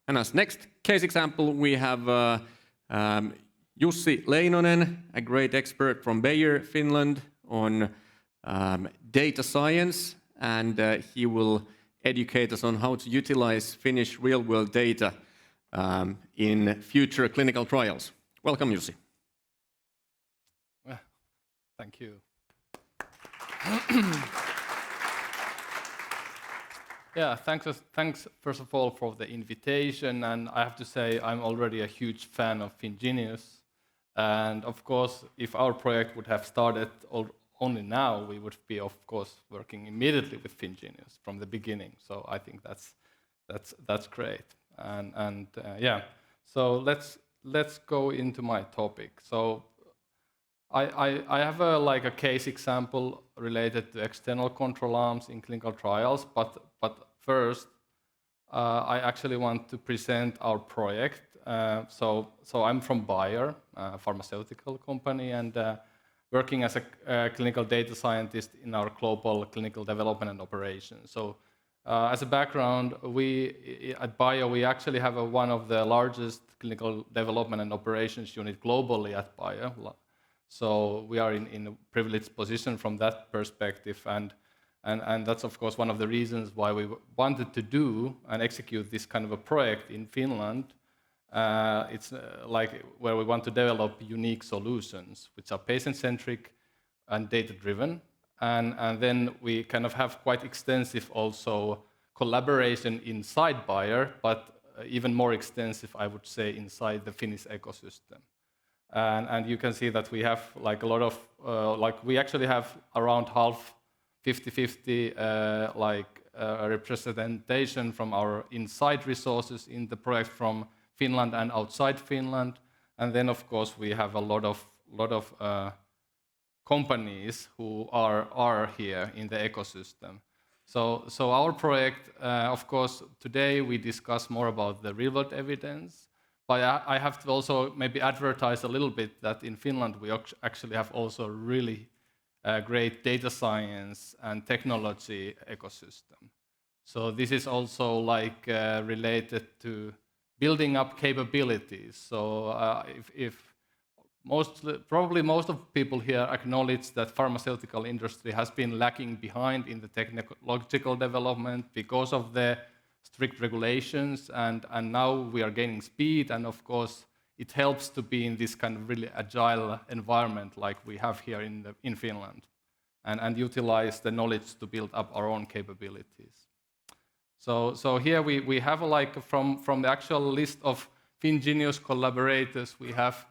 And as next case example, we have Jussi Leinonen, a great expert from Bayer, Finland, on data science, and he will educate us on how to utilize Finnish real-world data in future clinical trials. Welcome, Jussi. Well, thank you. Yeah, thanks first of all for the invitation, and I have to say I'm already a huge fan of Fingenious, and of course if our project would have started only now, we would be of course working immediately with Fingenious from the beginning. So I think that's great, and yeah. So let's go into my topic. So I have a case example related to external control arms in clinical trials, but first I actually want to present our project. So I'm from Bayer, a pharmaceutical company, and working as a clinical data scientist in our global clinical development and operations. So as a background, we at Bayer we actually have one of the largest clinical development and operations unit globally at Bayer. So we are in a privileged position from that perspective, and that's of course one of the reasons why we wanted to do and execute this kind of a project in Finland. It's like where we want to develop unique solutions which are patient-centric and data-driven, and then we kind of have quite extensive also collaboration inside Bayer, but even more extensive, I would say, inside the Finnish ecosystem. And you can see that we have like a lot of we actually have around half 50-50 representation from our inside resources in the project from Finland and outside Finland, and then of course we have a lot of companies who are here in the ecosystem. So our project, of course, today we discuss more about the real-world evidence. But I have to also maybe advertise a little bit that in Finland we actually have also really great data science and technology ecosystem. So this is also related to building up capabilities. So probably most of people here acknowledge that pharmaceutical industry has been lacking behind in the technological development because of the strict regulations, and now we are gaining speed, and of course it helps to be in this kind of really agile environment like we have here in Finland, and utilize the knowledge to build up our own capabilities. So here we have from the actual list of Fingenious collaborators, we have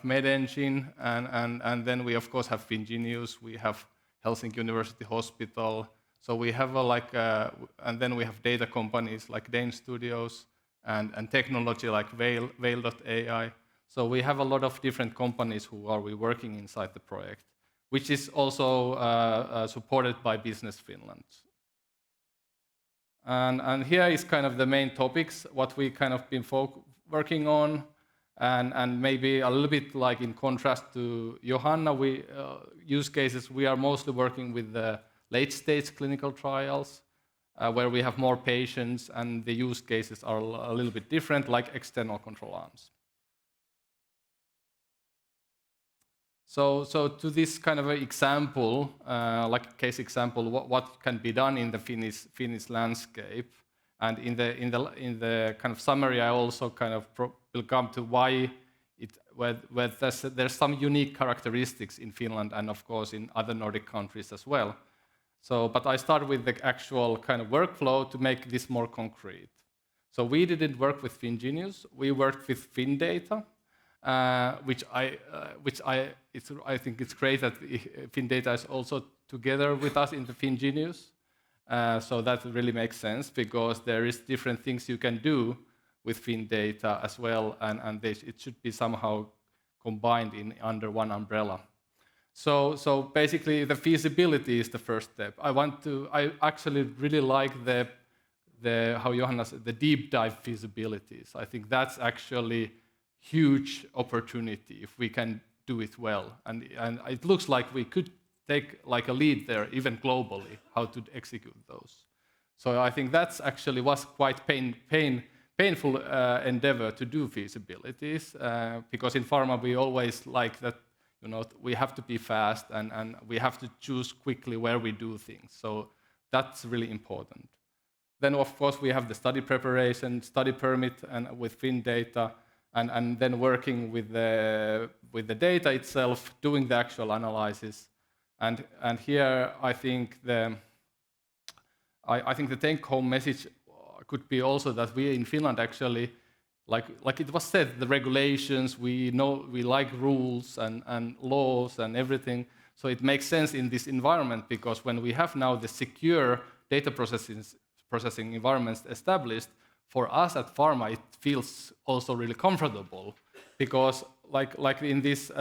MedEngine, and then we of course have Fingenious, we have Helsinki University Hospital. So we have and then we have data companies like Dane Studios and technology like Veil.ai. So we have a lot of different companies who are working inside the project, which is also supported by Business Finland. And here is kind of the main topics, what we kind of been working on, and maybe a little bit like in contrast to Johanna, use cases, we are mostly working with the late-stage clinical trials, where we have more patients, and the use cases are a little bit different, like external control arms. So to this kind of example, like case example, what can be done in the Finnish landscape, and in the kind of summary, I also kind of will come to why there's some unique characteristics in Finland and of course in other Nordic countries as well. But I start with the actual kind of workflow to make this more concrete. So we didn't work with Fingenious, we worked with FinData, which I think it's great that FinData is also together with us in the Fingenious. So that really makes sense because there is different things you can do with FinData as well, and it should be somehow combined under one umbrella. So basically, the feasibility is the first step. I actually really like the how Johanna said, the deep dive feasibilities. I think that's actually huge opportunity if we can do it well, and it looks like we could take like a lead there, even globally, how to execute those. So I think that's actually was quite painful endeavor to do feasibilities because in pharma we always like that, you know, we have to be fast and we have to choose quickly where we do things. So that's really important. Then of course we have the study preparation, study permit, and with FinData, and then working with the data itself, doing the actual analysis. And here I think the take-home message could be also that we in Finland actually, like it was said, the regulations, we know we like rules and laws and everything. So it makes sense in this environment because when we have now the secure data processing environments established, for us at pharma, it feels also really comfortable because like in this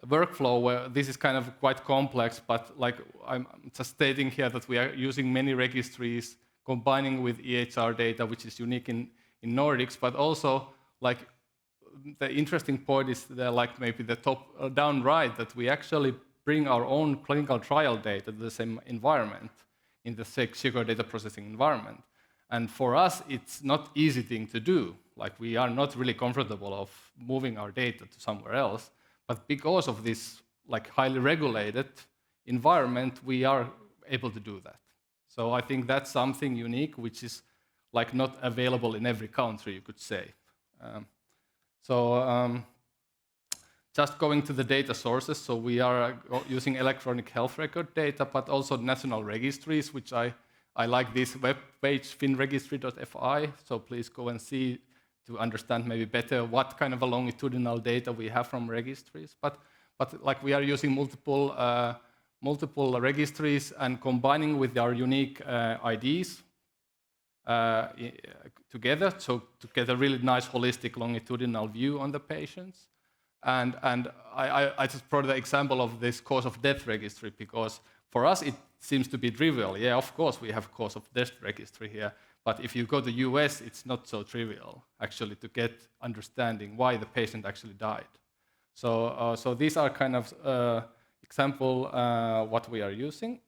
workflow where this is kind of quite complex, but like I'm just stating here that we are using many registries combining with EHR data, which is unique in Nordics, but also like the interesting point is that like maybe the top down right that we actually bring our own clinical trial data to the same environment in the secure data processing environment. And for us, it's not easy thing to do. Like we are not really comfortable of moving our data to somewhere else. But because of this like highly regulated environment, we are able to do that. So I think that's something unique, which is like not available in every country, you could say. Just going to the data sources, so we are using electronic health record data, but also national registries, which I like this web page, finregistry.fi, so please go and see to understand maybe better what kind of a longitudinal data we have from registries. But like we are using multiple registries and combining with our unique IDs together, so to get a really nice holistic longitudinal view on the patients. And I just brought the example of this cause of death registry because for us it seems to be trivial. Yeah, of course we have cause of death registry here, but if you go to US, it's not so trivial actually to get understanding why the patient actually died. So these are kind of example what we are using.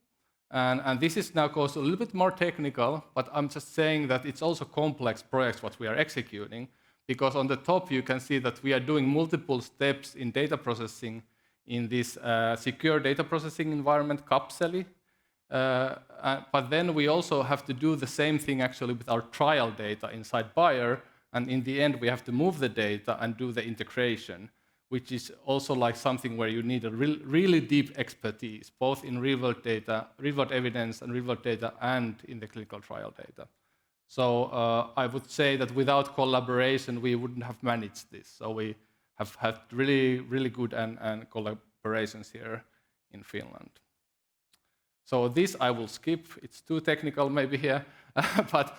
And this is now goes a little bit more technical, but I'm just saying that it's also complex projects what we are executing, because on the top you can see that we are doing multiple steps in data processing in this secure data processing environment, Capseli. But then we also have to do the same thing actually with our trial data inside Bayer, and in the end we have to move the data and do the integration, which is also like something where you need a really deep expertise, both in real-world data, real-world evidence and real-world data, and in the clinical trial data. So I would say that without collaboration, we wouldn't have managed this. So we have had really good and collaborations here in Finland. So this I will skip. It's too technical maybe here, but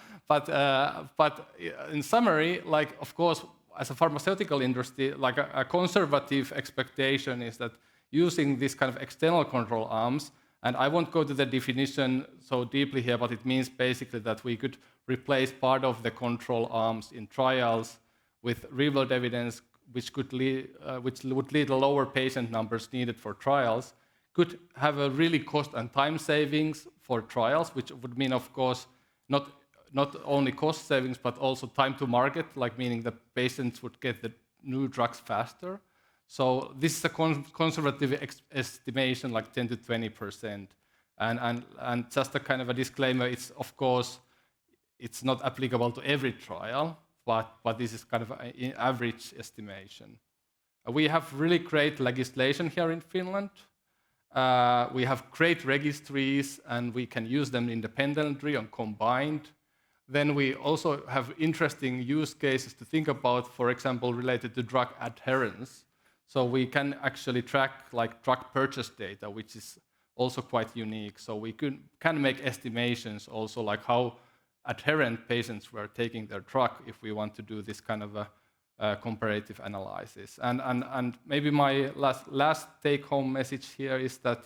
in summary, like of course, as a pharmaceutical industry, like a conservative expectation is that using this kind of external control arms, and I won't go to the definition so deeply here, but it means basically that we could replace part of the control arms in trials with real-world evidence, which would lead to lower patient numbers needed for trials, could have a really cost and time savings for trials, which would mean, of course, not only cost savings, but also time to market, like meaning that patients would get the new drugs faster. So this is a conservative estimation, like 10 to 20%. And just a kind of a disclaimer, it's of course, it's not applicable to every trial, but this is kind of an average estimation. We have really great legislation here in Finland. We have great registries, and we can use them independently and combined. Then we also have interesting use cases to think about, for example, related to drug adherence. So we can actually track like drug purchase data, which is also quite unique. So we can make estimations also like how adherent patients were taking their drug if we want to do this kind of a comparative analysis. And maybe my last take-home message here is that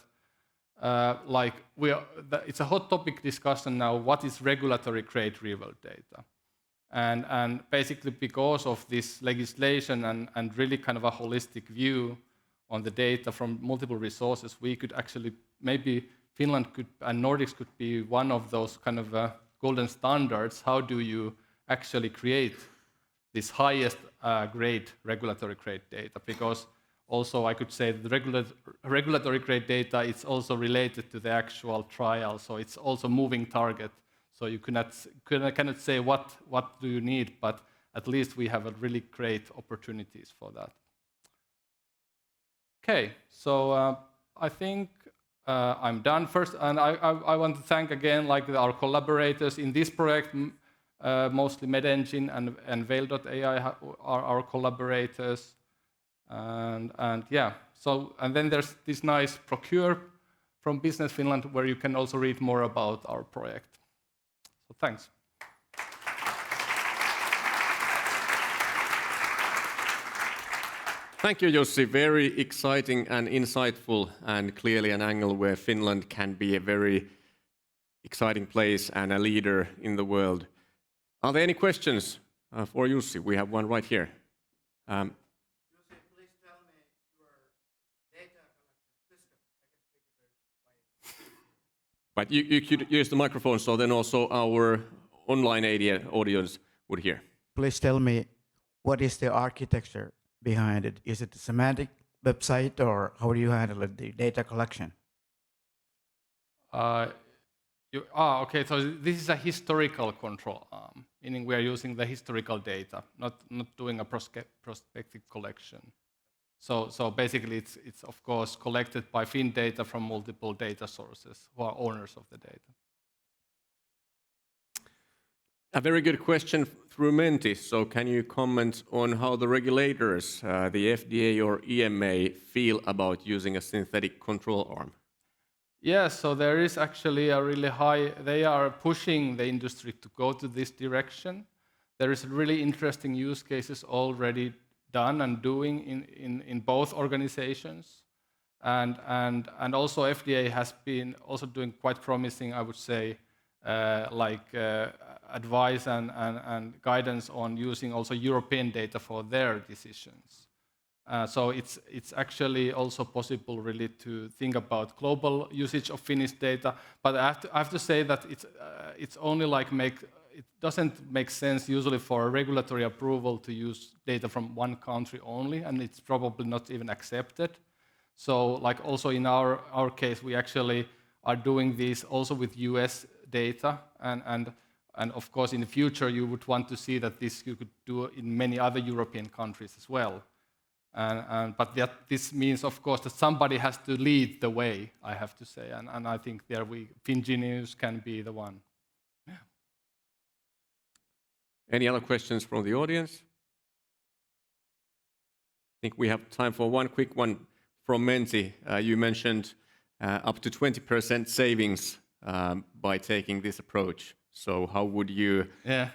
it's a hot topic discussion now, what is regulatory grade real-world data? And basically because of this legislation and really kind of a holistic view on the data from multiple resources, we could actually, maybe Finland could and Nordics could be one of those kind of golden standards. How do you actually create this highest grade regulatory grade data, because also I could say the regulatory grade data is also related to the actual trial, so it's also moving target. So you cannot say what do you need, but at least we have a really great opportunities for that. Okay, so I think I'm done first, and I want to thank again our collaborators in this project. Mostly MedEngine and Veil.ai are our collaborators, and yeah. So and then there's this nice brochure from Business Finland where you can also read more about our project. So thanks. Thank you, Jussi. Very exciting and insightful, and clearly an angle where Finland can be a very exciting place and a leader in the world. Are there any questions for Jussi? We have one right here. Jussi, please tell me your data collection system. I can speak it very quiet. But you could use the microphone so then also our online audience would hear. Please tell me, what is the architecture behind it? Is it a semantic website, or how do you handle the data collection? Okay, so this is a historical control arm, meaning we are using the historical data, not doing a prospective collection. So basically it's of course collected by FinData from multiple data sources who are owners of the data. A very good question through Menti. So can you comment on how the regulators, the FDA or EMA, feel about using a synthetic control arm? Yes, so there is actually a really high, they are pushing the industry to go to this direction. There is really interesting use cases already done and doing in both organizations. And also FDA has been also doing quite promising, I would say, advice and guidance on using also European data for their decisions. So it's actually also possible really to think about global usage of Finnish data, but I have to say that it's only it doesn't make sense usually for a regulatory approval to use data from one country only, and it's probably not even accepted. So also in our case, we actually are doing this also with US data, and of course in the future you would want to see that this you could do in many other European countries as well. But this means, of course, that somebody has to lead the way, I have to say, and I think there Fingenious can be the one. Yeah. Any other questions from the audience? I think we have time for one quick one from Menti. You mentioned up to 20% savings by taking this approach. So how would you... Yeah.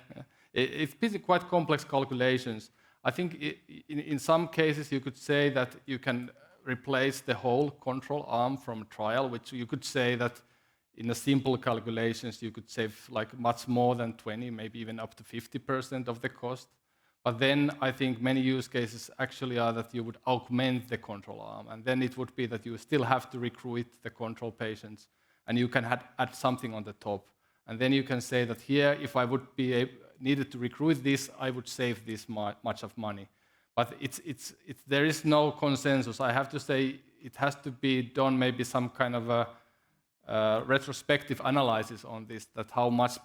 It's busy, quite complex calculations. I think in some cases you could say that you can replace the whole control arm from a trial, which you could say that in a simple calculations you could save much more than 20, maybe even up to 50% of the cost. But then I think many use cases actually are that you would augment the control arm, and then it would be that you still have to recruit the control patients, and you can add something on the top. And then you can say that here, if I would be needed to recruit this, I would save this much of money. But there is no consensus. I have to say it has to be done maybe some kind of a retrospective analysis on this, that how much,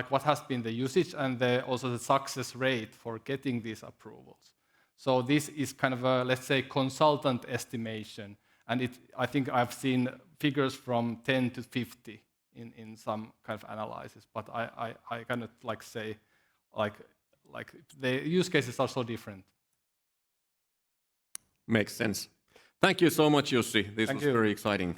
what has been the usage and also the success rate for getting these approvals. So this is kind of a, let's say, consultant estimation. And I think I've seen figures from 10 to 50 in some kind of analysis, but I cannot say the use cases are so different. Makes sense. Thank you so much, Jussi. This was very exciting.